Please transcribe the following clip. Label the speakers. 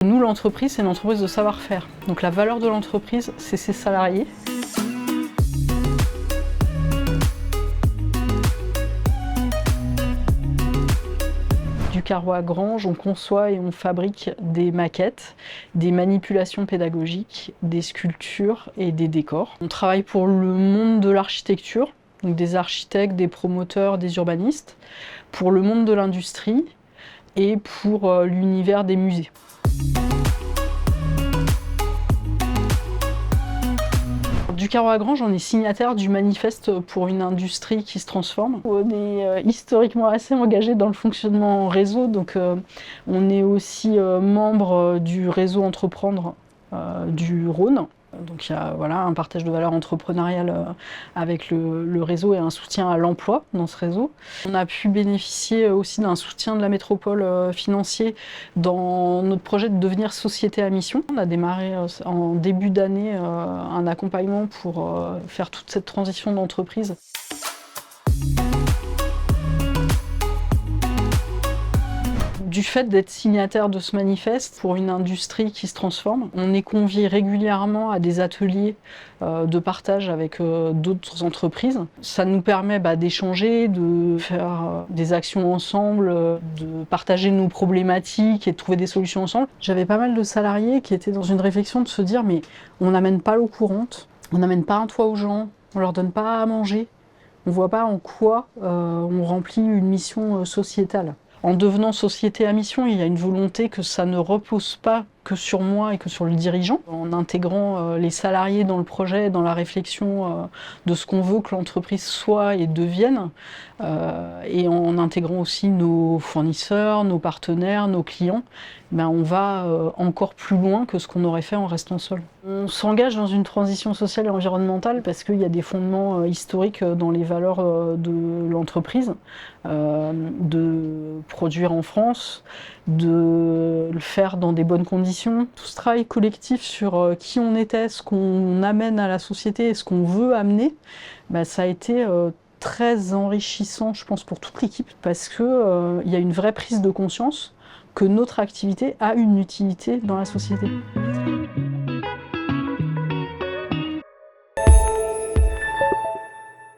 Speaker 1: Nous, l'entreprise, c'est une entreprise de savoir-faire. Donc la valeur de l'entreprise, c'est ses salariés. Du carreau à Grange, on conçoit et on fabrique des maquettes, des manipulations pédagogiques, des sculptures et des décors. On travaille pour le monde de l'architecture, donc des architectes, des promoteurs, des urbanistes, pour le monde de l'industrie et pour l'univers des musées. Du carreau à Grange, on est signataire du manifeste pour une industrie qui se transforme. On est historiquement assez engagé dans le fonctionnement réseau, donc on est aussi membre du réseau Entreprendre du Rhône. Donc il y a un partage de valeurs entrepreneuriales avec le réseau et un soutien à l'emploi dans ce réseau. On a pu bénéficier aussi d'un soutien de la métropole financier dans notre projet de devenir société à mission. On a démarré en début d'année un accompagnement pour faire toute cette transition d'entreprise. Du fait d'être signataire de ce manifeste pour une industrie qui se transforme, on est convié régulièrement à des ateliers de partage avec d'autres entreprises. Ça nous permet d'échanger, de faire des actions ensemble, de partager nos problématiques et de trouver des solutions ensemble. J'avais pas mal de salariés qui étaient dans une réflexion de se dire mais on n'amène pas l'eau courante, on n'amène pas un toit aux gens, on leur donne pas à manger, on voit pas en quoi on remplit une mission sociétale. En devenant société à mission, il y a une volonté que ça ne repose pas que sur moi et que sur le dirigeant. En intégrant les salariés dans le projet, dans la réflexion de ce qu'on veut que l'entreprise soit et devienne, et en intégrant aussi nos fournisseurs, nos partenaires, nos clients, on va encore plus loin que ce qu'on aurait fait en restant seul. On s'engage dans une transition sociale et environnementale parce qu'il y a des fondements historiques dans les valeurs de l'entreprise, de produire en France, de le faire dans des bonnes conditions. Tout ce travail collectif sur qui on était, ce qu'on amène à la société et ce qu'on veut amener, ça a été très enrichissant, je pense, pour toute l'équipe parce que y a une vraie prise de conscience que notre activité a une utilité dans la société.